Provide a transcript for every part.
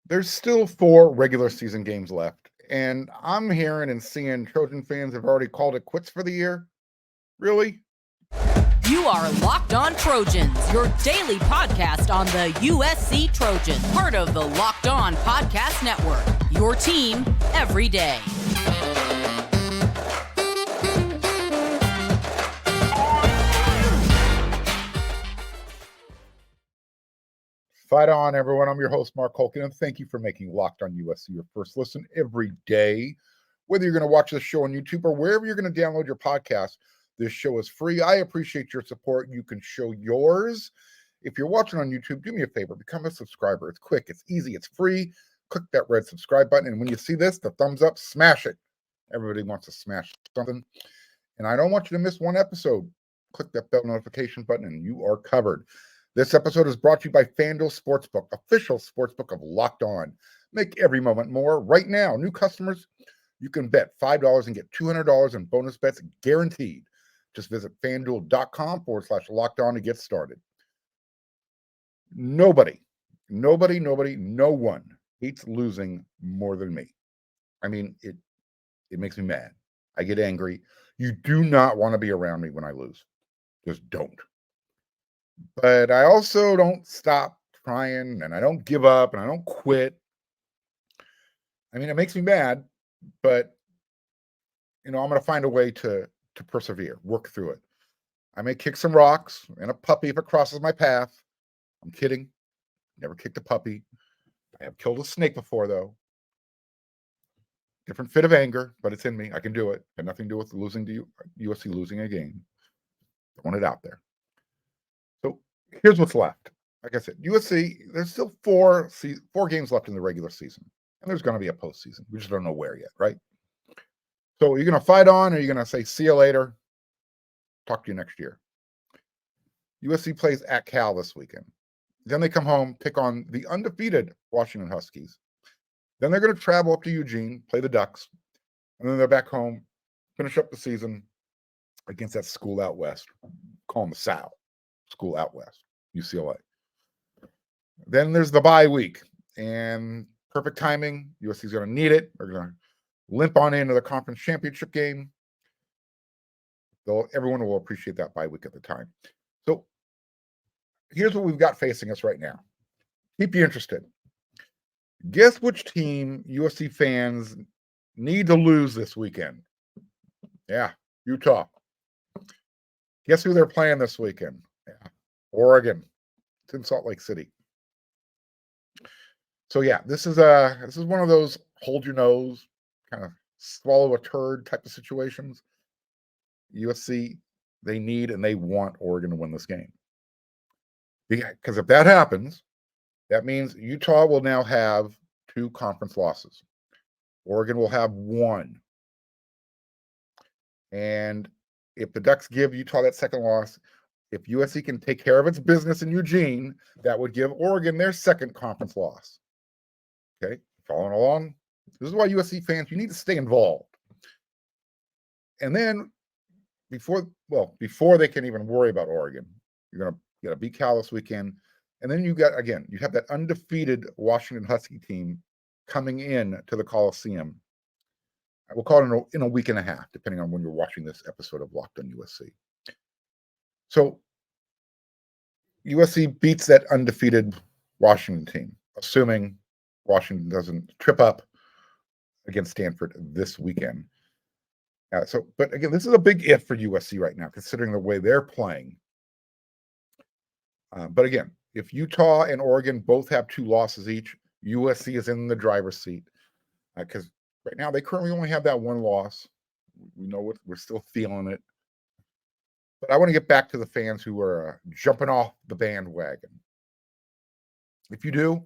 There's still 4 regular season games left, and I'm hearing and seeing Trojan fans have already called it quits for the year. Really? You are Locked On Trojans, your daily podcast on the USC Trojans, part of the Locked On Podcast Network, your team every day. Fight on, everyone. I'm your host, Mark Holkin, and thank you for making Locked On USC your first listen every day. Whether you're going to watch this show on YouTube or wherever you're going to download your podcast, this show is free. I appreciate your support. You can show yours. If you're watching on YouTube, do me a favor, become a subscriber. It's quick, it's easy, it's free. Click that red subscribe button, and when you see this, the thumbs up, smash it. Everybody wants to smash something, and I don't want you to miss one episode. Click that bell notification button, and you are covered. This episode is brought to you by FanDuel Sportsbook, official sportsbook of Locked On. Make every moment more. Right now, new customers, you can bet $5 and get $200 in bonus bets guaranteed. Just visit FanDuel.com/Locked On to get started. No one hates losing more than me. I mean, it makes me mad. I get angry. You do not want to be around me when I lose. Just don't. But I also don't stop trying, and I don't give up, and I don't quit. I mean, it makes me mad, but I'm going to find a way to persevere, work through it. I may kick some rocks and a puppy if it crosses my path. I'm kidding. Never kicked a puppy. I have killed a snake before, though. Different fit of anger, but it's in me. I can do it. Had nothing to do with losing to USC losing a game. I want it out there. So here's what's left. Like I said, USC, there's still four games left in the regular season. And there's going to be a postseason. We just don't know where yet, right? So you're going to fight on, or you're going to say, see you later? Talk to you next year. USC plays at Cal this weekend. Then they come home, pick on the undefeated Washington Huskies. Then they're going to travel up to Eugene, play the Ducks. And then they're back home, finish up the season against that school out west. Call them the Sal, school out west, UCLA. Then there's the bye week. And perfect timing. USC's going to need it. They're going to limp on into the conference championship game. Everyone will appreciate that bye week at the time. So here's what we've got facing us right now. Keep you interested. Guess which team USC fans need to lose this weekend? Yeah, Utah. Guess who they're playing this weekend? Yeah, Oregon. It's in Salt Lake City. So yeah, this is one of those hold your nose, kind of swallow a turd type of situations. USC, they need and they want Oregon to win this game. Because if that happens, that means Utah will now have 2 conference losses. Oregon will have 1. And if the Ducks give Utah that second loss, if USC can take care of its business in Eugene, that would give Oregon their second conference loss. Okay, following along? This is why USC fans, you need to stay involved. And then before they can even worry about Oregon, you're going to beat Cal this weekend. And then you have that undefeated Washington Husky team coming in to the Coliseum. We'll call it in a week and a half, depending on when you're watching this episode of Locked On USC. So USC beats that undefeated Washington team, assuming Washington doesn't trip up against Stanford this weekend. But again, this is a big if for USC right now, considering the way they're playing. But again, if Utah and Oregon both have 2 losses each, USC is in the driver's seat because right now they currently only have that 1 loss. We know we're still feeling it. But I want to get back to the fans who are jumping off the bandwagon. If you do,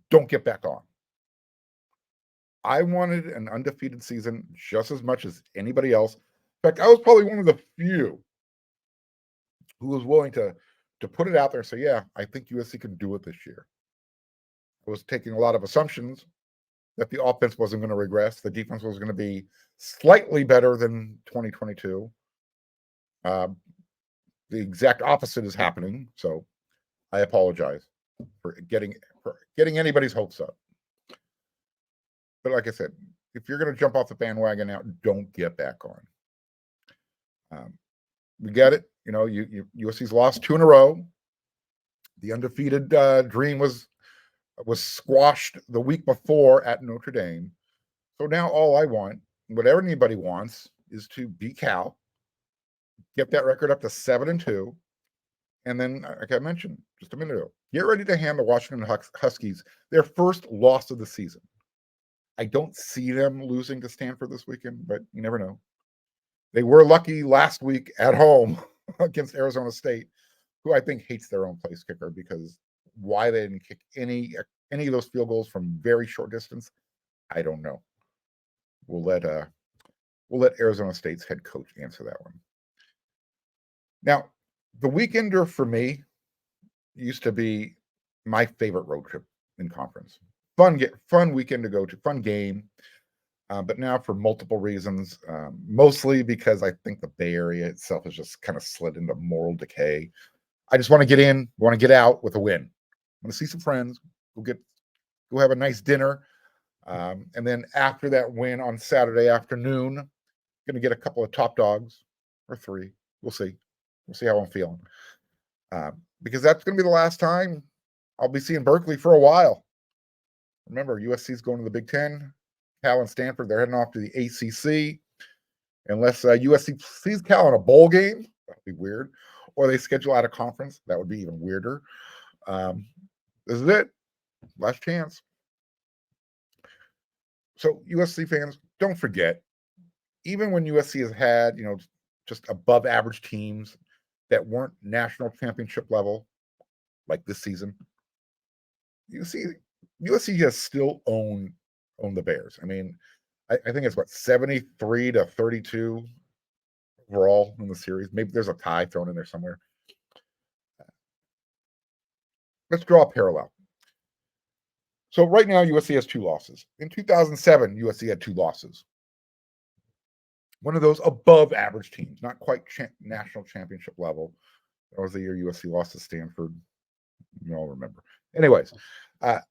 don't get back on. I wanted an undefeated season just as much as anybody else. In fact, I was probably one of the few who was willing to put it out there and say, yeah, I think USC can do it this year. I was taking a lot of assumptions that the offense wasn't going to regress. The defense was going to be slightly better than 2022. The exact opposite is happening, so I apologize. for getting anybody's hopes up. But like I said, if you're going to jump off the bandwagon now, don't get back on. We get it. You know, USC's lost 2 in a row. The undefeated dream was squashed the week before at Notre Dame. So now all I want, whatever anybody wants, is to beat Cal, get that record up to 7-2, and then, like I mentioned just a minute ago, get ready to hand the Washington Huskies their first loss of the season. I don't see them losing to Stanford this weekend, but you never know. They were lucky last week at home against Arizona State, who I think hates their own place kicker, because why they didn't kick any of those field goals from very short distance, I don't know. We'll let Arizona State's head coach answer that one. Now, the weekender for me used to be my favorite road trip in conference. Fun weekend to go to, fun game. But now for multiple reasons, mostly because I think the Bay Area itself has just kind of slid into moral decay. I just want to get in, want to get out with a win. I want to see some friends, go have a nice dinner. And then after that win on Saturday afternoon, going to get a couple of top dogs or 3. We'll see. We'll see how I'm feeling. Because that's going to be the last time I'll be seeing Berkeley for a while. Remember, USC's going to the Big Ten. Cal and Stanford, they're heading off to the ACC. Unless USC sees Cal in a bowl game, that would be weird. Or they schedule out a conference, that would be even weirder. This is it. Last chance. So USC fans, don't forget, even when USC has had, just above average teams that weren't national championship level, like this season, USC has still owned the Bears. I mean, I think it's 73-32 overall in the series. Maybe there's a tie thrown in there somewhere. Let's draw a parallel. So right now, USC has 2 losses. In 2007, USC had 2 losses. One of those above average teams, not quite national championship level. That was the year USC lost to Stanford. You all remember. Anyways,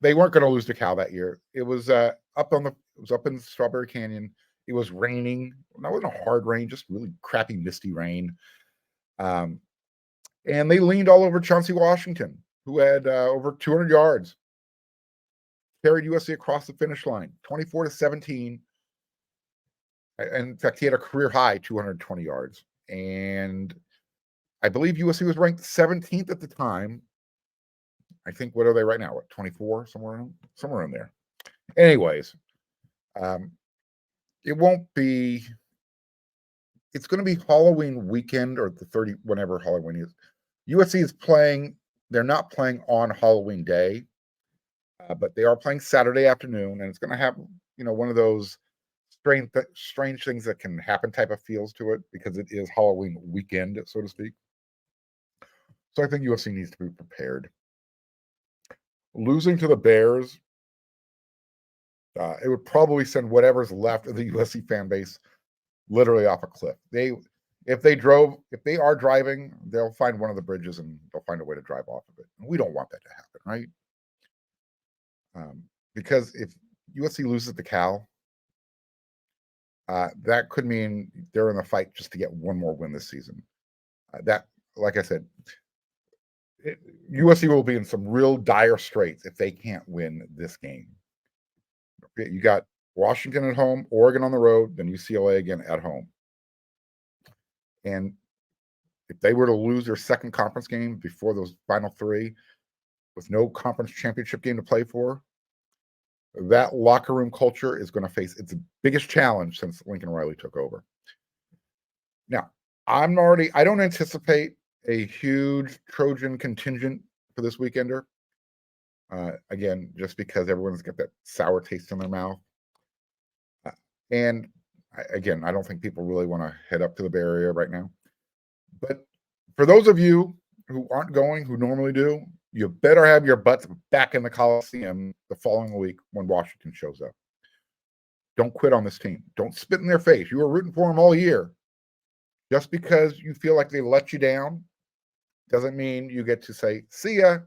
they weren't going to lose to Cal that year. It was up in Strawberry Canyon. It was raining. That wasn't a hard rain, just really crappy, misty rain. And they leaned all over Chauncey Washington, who had over 200 yards. Carried USC across the finish line, 24-17. And in fact, he had a career high 220 yards. And I believe USC was ranked 17th at the time. I think, what are they right now? 24? Somewhere in there. Anyways, it's going to be Halloween weekend, or the 30, whenever Halloween is. USC is playing, they're not playing on Halloween day, but they are playing Saturday afternoon, and it's going to have, one of those strange things that can happen type of feels to it, because it is Halloween weekend, so to speak. So I think USC needs to be prepared. Losing to the Bears, it would probably send whatever's left of the USC fan base literally off a cliff. If they are driving, they'll find one of the bridges and they'll find a way to drive off of it. And we don't want that to happen, right? Because if USC loses to Cal, that could mean they're in the fight just to get one more win this season. That, like I said, USC will be in some real dire straits if they can't win this game. You got Washington at home, Oregon on the road, then UCLA again at home. And if they were to lose their second conference game before those final 3, with no conference championship game to play for, that locker room culture is going to face its biggest challenge since Lincoln Riley took over. Now, I don't anticipate a huge Trojan contingent for this weekender. Again, just because everyone's got that sour taste in their mouth. And I don't think people really want to head up to the Bay Area right now. But for those of you who aren't going, who normally do, you better have your butts back in the Coliseum the following week when Washington shows up. Don't quit on this team. Don't spit in their face. You were rooting for them all year. Just because you feel like they let you down doesn't mean you get to say, see ya,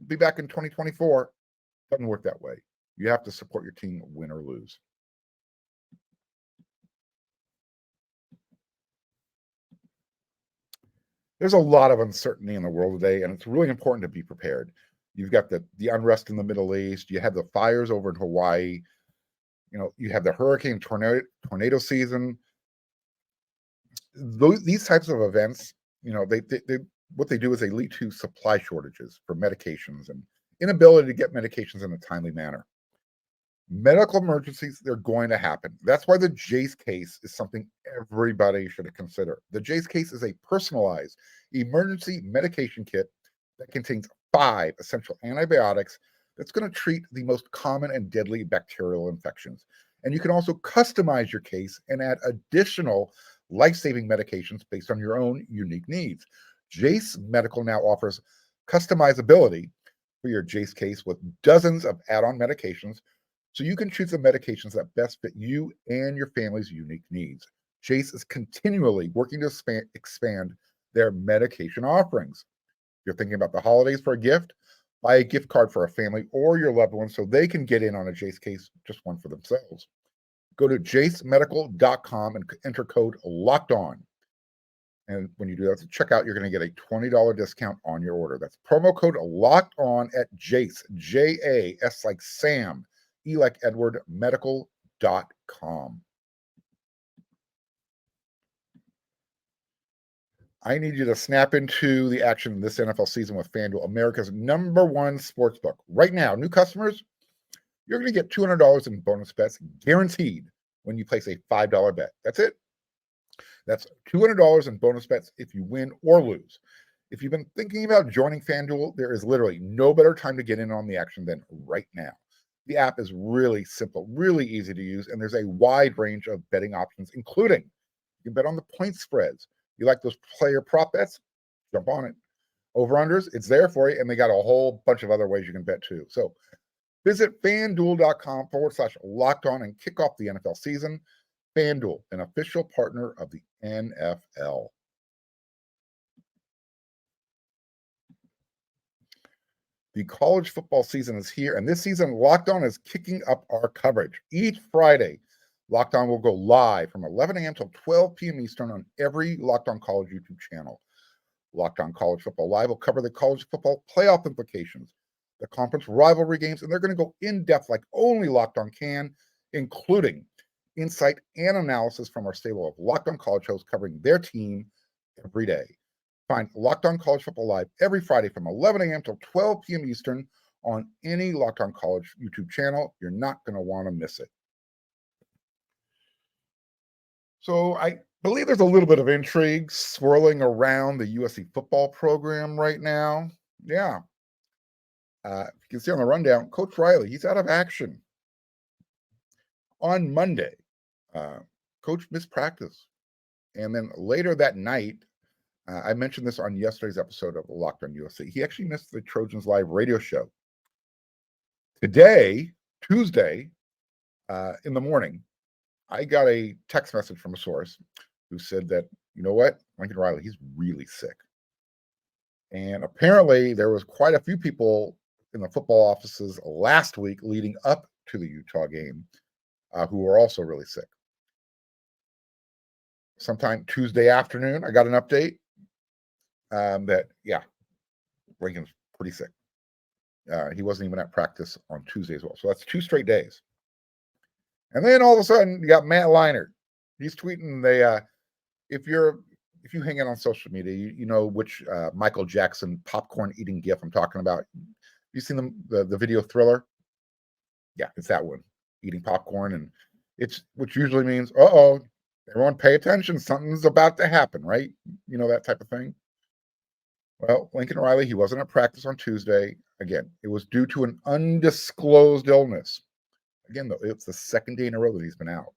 be back in 2024. Doesn't work that way. You have to support your team, win or lose. There's a lot of uncertainty in the world today, and it's really important to be prepared. You've got the unrest in the Middle East. You have the fires over in Hawaii. You have the hurricane tornado season. These types of events, they what they do is they lead to supply shortages for medications and inability to get medications in a timely manner. Medical emergencies, they're going to happen. That's why the JACE case is something everybody should consider. The JACE case is a personalized emergency medication kit that contains 5 essential antibiotics that's going to treat the most common and deadly bacterial infections. And you can also customize your case and add additional life-saving medications based on your own unique needs. JACE Medical now offers customizability for your JACE case with dozens of add-on medications, so you can choose the medications that best fit you and your family's unique needs. JACE is continually working to expand their medication offerings. If you're thinking about the holidays for a gift, buy a gift card for a family or your loved one so they can get in on a JACE case, just one for themselves. Go to jacemedical.com and enter code LOCKEDON. And when you do that at checkout, you're going to get a $20 discount on your order. That's promo code LOCKEDON at JACE, J-A-S like Sam, E like Edward, medical.com. I need you to snap into the action this NFL season with FanDuel, America's #1 sportsbook. Right now, new customers, you're going to get $200 in bonus bets guaranteed when you place a $5 bet. That's it. That's $200 in bonus bets if you win or lose. If you've been thinking about joining FanDuel, there is literally no better time to get in on the action than right now. The app is really simple, really easy to use, and there's a wide range of betting options, including you can bet on the point spreads. You like those player prop bets? Jump on it. Over-unders, it's there for you, and they got a whole bunch of other ways you can bet too. So visit FanDuel.com/LockedOn and kick off the NFL season. FanDuel, an official partner of the NFL. The college football season is here, and this season, Locked On is kicking up our coverage. Each Friday, Locked On will go live from 11 a.m. till 12 p.m. Eastern on every Locked On College YouTube channel. Locked On College Football Live will cover the college football playoff implications, the conference rivalry games, and they're going to go in-depth like only Locked On can, including insight and analysis from our stable of Locked On College hosts covering their team every day. Find Locked On College Football Live every Friday from 11 a.m. till 12 p.m. Eastern on any Locked On College YouTube channel. You're not going to want to miss it. So I believe there's a little bit of intrigue swirling around the USC football program right now. Yeah. You can see on the rundown, Coach Riley, he's out of action. On Monday, Coach missed practice. And then later that night, I mentioned this on yesterday's episode of Locked On USC. He actually missed the Trojans live radio show. Today, Tuesday, in the morning, I got a text message from a source who said that, you know what, Lincoln Riley, he's really sick. And apparently there was quite a few people in the football offices last week leading up to the Utah game who were also really sick. Sometime Tuesday afternoon, I got an update that, yeah, Lincoln's pretty sick. He wasn't even at practice on Tuesday as well. So that's 2 straight days. And then all of a sudden, you got Matt Leinart. He's tweeting if you hang out on social media, you know which Michael Jackson popcorn eating gif I'm talking about. You seen the video Thriller? Yeah, it's that one, eating popcorn, and it's which usually means, everyone pay attention, something's about to happen, right? You know, that type of thing. Well, Lincoln Riley, he wasn't at practice on Tuesday. Again, it was due to an undisclosed illness. Again, though, it's the second day in a row that he's been out.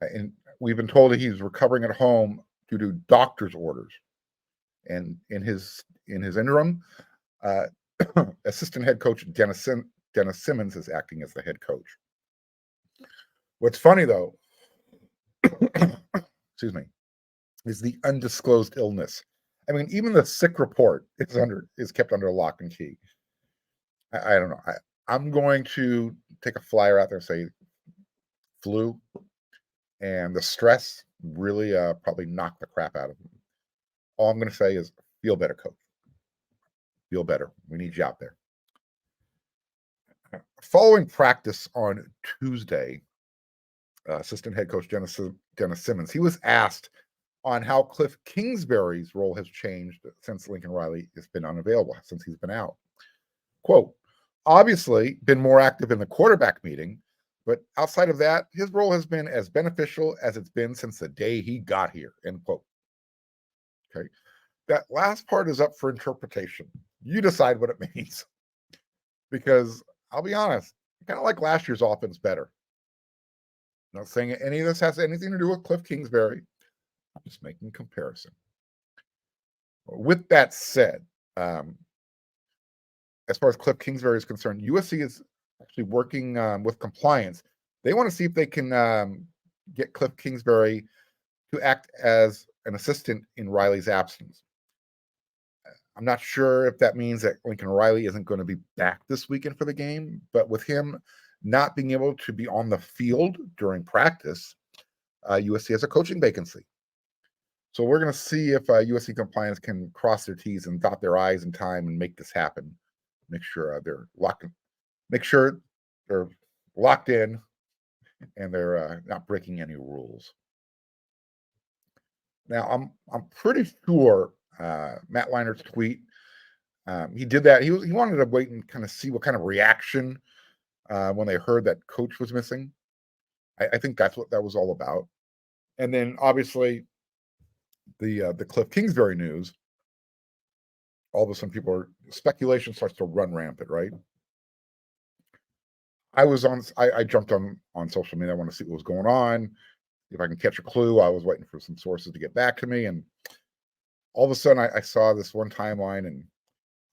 And we've been told that he's recovering at home due to doctor's orders. And in his interim, assistant head coach Dennis Simmons is acting as the head coach. What's funny, though, excuse me, is the undisclosed illness. I mean, even the sick report is kept under lock and key. I don't know. I'm going to take a flyer out there and say flu, and the stress really probably knocked the crap out of him. All I'm going to say is feel better, coach. Feel better. We need you out there. Following practice on Tuesday, assistant head coach Dennis Simmons, he was asked on how Kliff Kingsbury's role has changed since Lincoln Riley has been unavailable, since he's been out. Quote, obviously been more active in the quarterback meeting, but outside of that, his role has been as beneficial as it's been since the day he got here, end quote. Okay. That last part is up for interpretation. You decide what it means. Because I'll be honest, I kind of like last year's offense better. I'm not saying any of this has anything to do with Kliff Kingsbury. I'm just making a comparison. With that said, as far as Kliff Kingsbury is concerned, USC is actually working with compliance. They want to see if they can get Kliff Kingsbury to act as an assistant in Riley's absence. I'm not sure if that means that Lincoln Riley isn't going to be back this weekend for the game, but with him not being able to be on the field during practice, USC has a coaching vacancy. So we're going to see if USC compliance can cross their T's and dot their I's in time and make this happen. Make sure they're locked in and they're not breaking any rules. Now I'm pretty sure Matt Leinert's tweet, he did that. He wanted to wait and kind of see what kind of reaction when they heard that coach was missing. I think that's what that was all about. And then obviously the Kliff Kingsbury news, all of a sudden speculation starts to run rampant, right? I jumped on social media. I want to see what was going on, if I can catch a clue. I was waiting for some sources to get back to me, and all of a sudden I saw this one timeline, and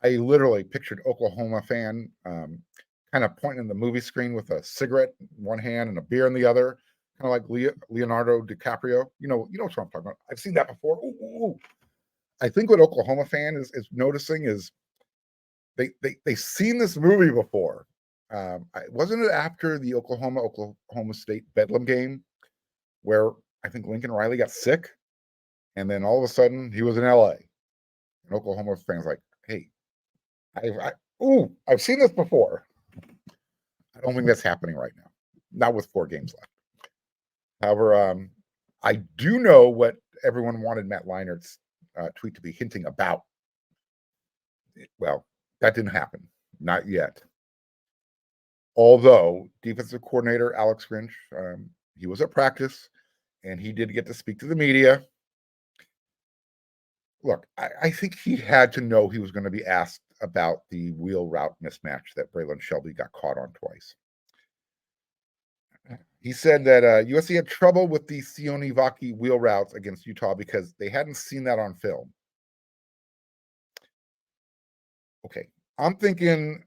I literally pictured Oklahoma fan kind of pointing in the movie screen with a cigarette in one hand and a beer in the other, kind of like Leonardo DiCaprio. You know what I'm talking about. I've seen that before. Ooh. I think what Oklahoma fan is noticing is they've seen this movie before. Wasn't it after the Oklahoma State Bedlam game where I think Lincoln Riley got sick, and then all of a sudden he was in LA, and Oklahoma fans like, hey, I've seen this before. I don't think that's happening right now, not with 4 games left. However, I do know what everyone wanted Matt Leinert's tweet to be hinting about. Well, that didn't happen, not yet. Although defensive coordinator Alex Grinch, he was at practice, and he did get to speak to the media. Look, I think he had to know he was going to be asked about the wheel route mismatch that Braylon Shelby got caught on twice. He said that USC had trouble with the Sione Vaki wheel routes against Utah because they hadn't seen that on film. Okay, I'm thinking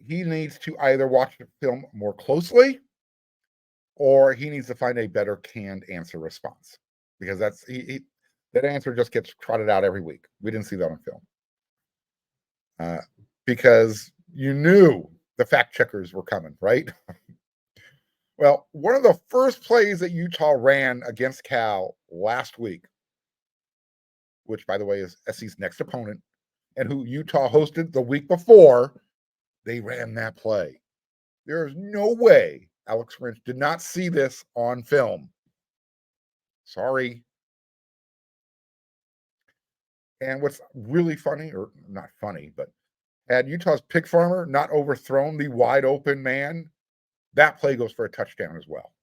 he needs to either watch the film more closely, or he needs to find a better canned answer response, because that answer just gets trotted out every week. We didn't see that on film because you knew the fact checkers were coming, right? Well, one of the first plays that Utah ran against Cal last week, which, by the way, is SC's next opponent, and who Utah hosted the week before, they ran that play. There is no way Alex Grinch did not see this on film. Sorry. And what's really funny, or not funny, but had Utah's pig farmer not overthrown the wide open man, that play goes for a touchdown as well.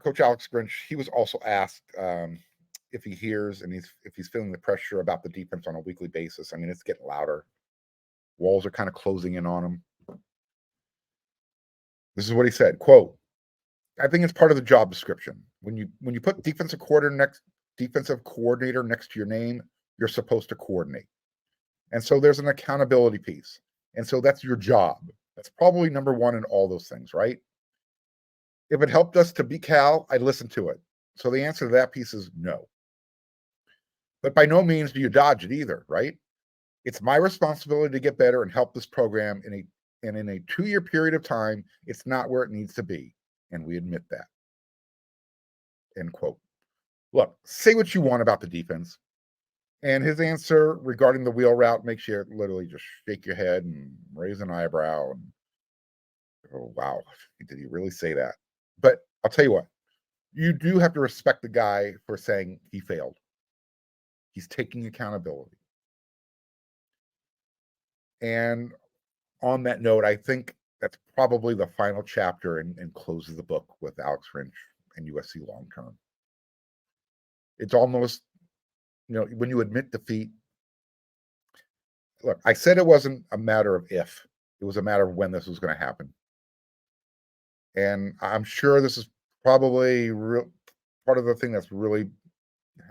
Coach Alex Grinch, he was also asked if he hears and if he's feeling the pressure about the defense on a weekly basis. I mean, it's getting louder. Walls are kind of closing in on him. This is what he said, quote, I think it's part of the job description. When you put defensive coordinator next to your name, you're supposed to coordinate. And so there's an accountability piece. And so that's your job. That's probably number one in all those things, right? If it helped us to beat Cal, I'd listen to it. So the answer to that piece is no. But by no means do you dodge it either, right? It's my responsibility to get better and help this program in a 2-year period of time, it's not where it needs to be. And we admit that. End quote. Look, say what you want about the defense. And his answer regarding the wheel route makes you literally just shake your head and raise an eyebrow. And oh, wow, did he really say that? But I'll tell you what, you do have to respect the guy for saying he failed. He's taking accountability. And on that note, I think that's probably the final chapter and closes the book with Alex Grinch and USC long term. It's almost, when you admit defeat, look, I said it wasn't a matter of if, it was a matter of when this was going to happen. And I'm sure this is probably part of the thing that's really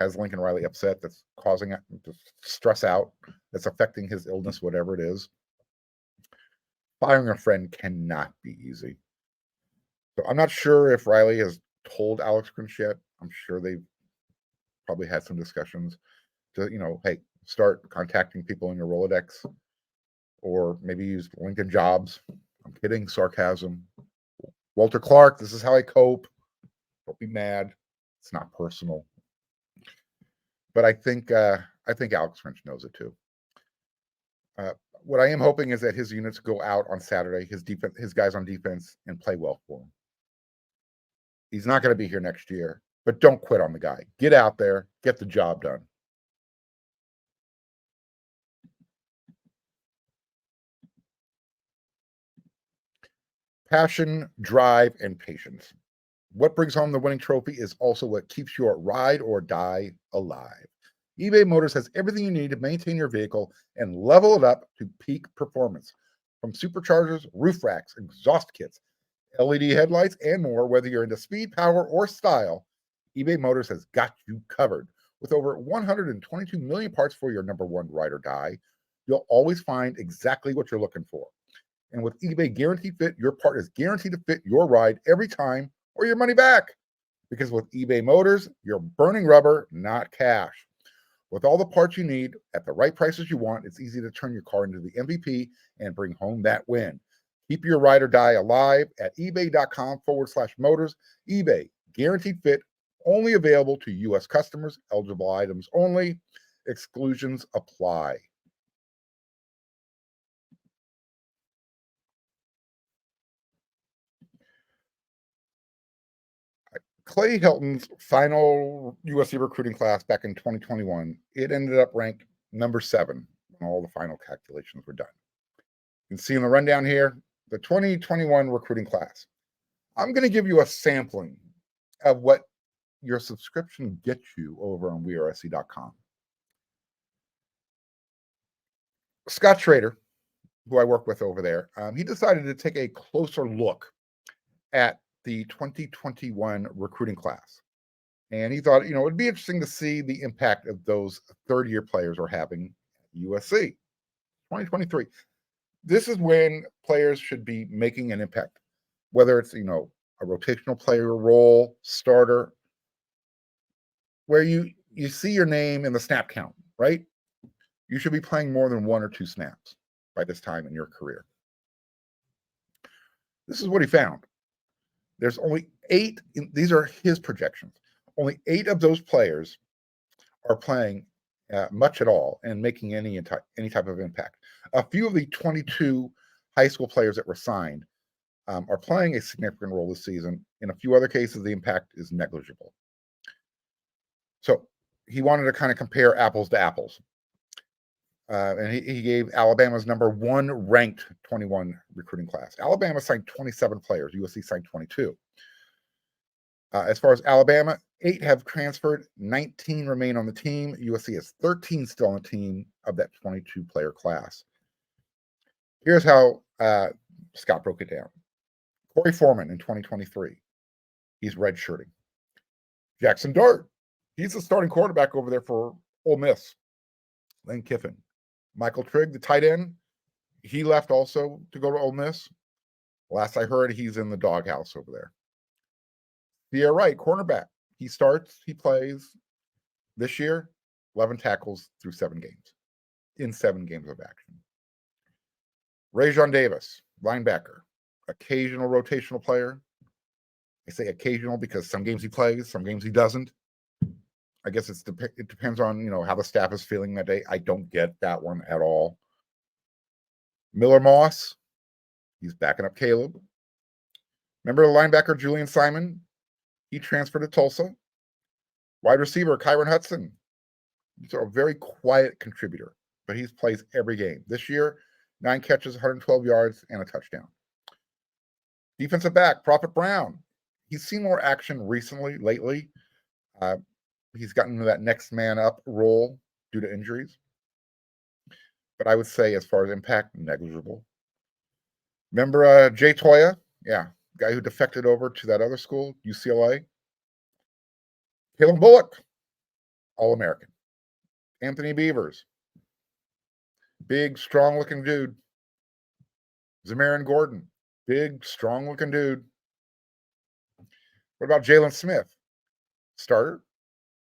has Lincoln Riley upset, that's causing it to stress out, that's affecting his illness, whatever it is. Firing a friend cannot be easy. So I'm not sure if Riley has told Alex Grinch yet. I'm sure they've probably had some discussions to, hey, start contacting people in your Rolodex, or maybe use LinkedIn Jobs. I'm kidding, sarcasm. Walter Clark, this is how I cope. Don't be mad. It's not personal. But I think Alex Grinch knows it too. What I am hoping is that his units go out on Saturday, his guys on defense, and play well for him. He's not going to be here next year, but don't quit on the guy. Get out there, get the job done. Passion, drive, and patience. What brings home the winning trophy is also what keeps your ride or die alive. eBay Motors has everything you need to maintain your vehicle and level it up to peak performance. From superchargers, roof racks, exhaust kits, LED headlights, and more, whether you're into speed, power, or style, eBay Motors has got you covered. With over 122 million parts for your number one ride or die, you'll always find exactly what you're looking for. And with eBay Guaranteed Fit, your part is guaranteed to fit your ride every time or your money back. Because with eBay Motors, you're burning rubber, not cash. With all the parts you need at the right prices you want, it's easy to turn your car into the MVP and bring home that win. Keep your ride or die alive at ebay.com/motors. eBay Guaranteed Fit, only available to U.S. customers, eligible items only. Exclusions apply. Clay Helton's final USC recruiting class back in 2021, it ended up ranked number 7 when all the final calculations were done. You can see in the rundown here, the 2021 recruiting class. I'm going to give you a sampling of what your subscription gets you over on wearesc.com. Scott Schrader, who I work with over there, he decided to take a closer look at the 2021 recruiting class. And he thought, it'd be interesting to see the impact of those third-year players are having at USC. 2023. This is when players should be making an impact, whether it's, a rotational player role, starter, where you see your name in the snap count, right? You should be playing more than 1 or 2 snaps by this time in your career. This is what he found. There's only 8, these are his projections. Only 8 of those players are playing much at all and making any type of impact. A few of the 22 high school players that were signed are playing a significant role this season. In a few other cases, the impact is negligible. So he wanted to kind of compare apples to apples. And he gave Alabama's number 1 ranked 21 recruiting class. Alabama signed 27 players. USC signed 22. As far as Alabama, 8 have transferred. 19 remain on the team. USC has 13 still on the team of that 22-player class. Here's how Scott broke it down. Corey Foreman in 2023. He's redshirting. Jackson Dart. He's the starting quarterback over there for Ole Miss. Lane Kiffin. Michael Trigg, the tight end, he left also to go to Ole Miss. Last I heard, he's in the doghouse over there. Thea Wright, cornerback. He starts, he plays. This year, 11 tackles through 7 games, in 7 games of action. Rajon Davis, linebacker, occasional rotational player. I say occasional because some games he plays, some games he doesn't. I guess it depends on, how the staff is feeling that day. I don't get that one at all. Miller Moss, he's backing up Caleb. Remember the linebacker Julian Simon? He transferred to Tulsa. Wide receiver Kyron Hudson. He's a very quiet contributor, but he plays every game. This year, 9 catches, 112 yards, and a touchdown. Defensive back Prophet Brown. He's seen more action lately. He's gotten into that next man up role due to injuries. But I would say, as far as impact, negligible. Remember Jay Toya? Yeah, guy who defected over to that other school, UCLA. Caleb Bullock, All-American. Anthony Beavers, big, strong-looking dude. Zamarian Gordon, big, strong-looking dude. What about Jalen Smith? Starter,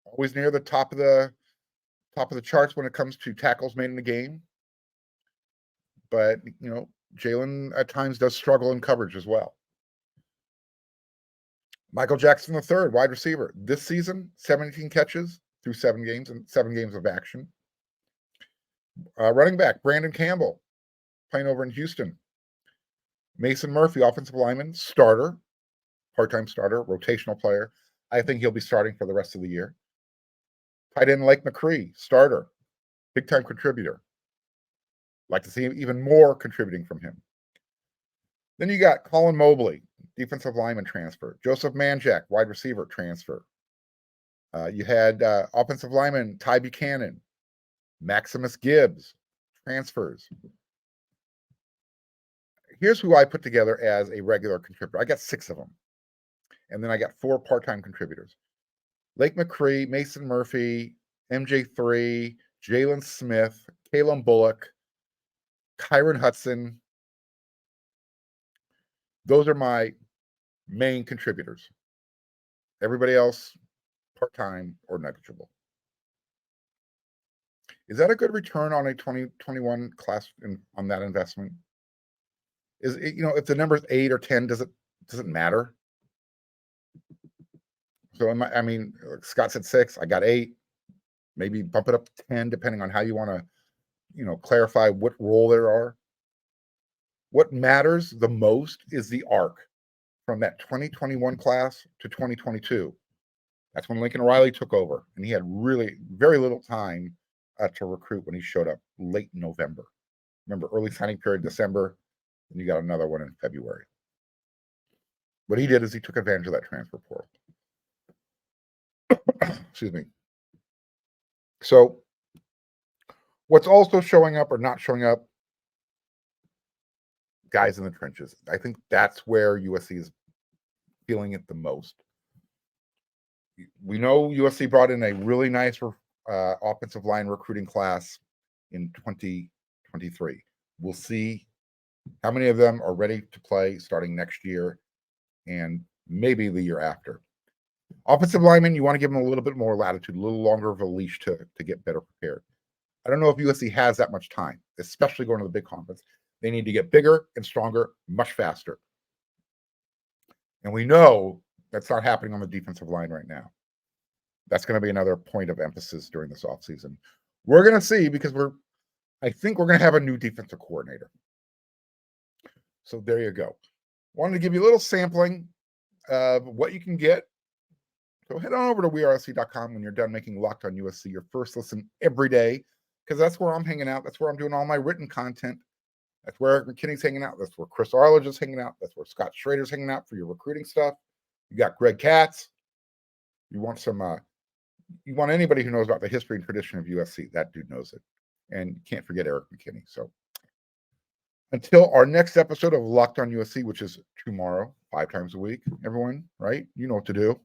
always near the top of the charts when it comes to tackles made in the game. But Jalen at times does struggle in coverage as well. Michael Jackson III, wide receiver. This season, 17 catches through 7 games and 7 games of action. Running back Brandon Campbell, playing over in Houston. Mason Murphy, offensive lineman, starter, part-time starter, rotational player. I think he'll be starting for the rest of the year. Tight end Lake McCree, starter, big-time contributor. Like to see even more contributing from him. Then you got Colin Mobley, defensive lineman transfer. Joseph Manjack, wide receiver transfer. You had offensive lineman Ty Buchanan, Maximus Gibbs, transfers. Here's who I put together as a regular contributor. I got 6 of them. And then I got 4 part-time contributors. Lake McCree, Mason Murphy, MJ3, Jalen Smith, Caleb Bullock, Kyron Hudson. Those are my main contributors. Everybody else, part-time or negligible. Is that a good return on a 2021 class on that investment? Is it, if the number is 8 or 10, does it matter? So Scott said 6, I got 8. Maybe bump it up to 10, depending on how you want to, clarify what role there are. What matters the most is the arc from that 2021 class to 2022. That's when Lincoln Riley took over, and he had really very little time to recruit when he showed up late November. Remember, early signing period December, and you got another one in February. What he did is he took advantage of that transfer portal. Excuse me. So what's also showing up or not showing up, guys in the trenches. I think that's where USC is feeling it the most. We know USC brought in a really nice offensive line recruiting class in 2023. We'll see how many of them are ready to play starting next year and maybe the year after. Offensive linemen, you want to give them a little bit more latitude, a little longer of a leash to get better prepared. I don't know if USC has that much time, especially going to the big conference. They need to get bigger and stronger much faster. And we know that's not happening on the defensive line right now. That's going to be another point of emphasis during this offseason. We're going to see, because I think we're going to have a new defensive coordinator. So there you go. Wanted to give you a little sampling of what you can get. So head on over to weareusc.com when you're done making Locked on USC your first listen every day, because that's where I'm hanging out. That's where I'm doing all my written content. That's where Eric McKinney's hanging out. That's where Chris Arledge is hanging out. That's where Scott Schrader's hanging out for your recruiting stuff. You got Greg Katz. You want you want anybody who knows about the history and tradition of USC. That dude knows it. And you can't forget Eric McKinney. So until our next episode of Locked on USC, which is tomorrow, 5 times a week, everyone, right? You know what to do.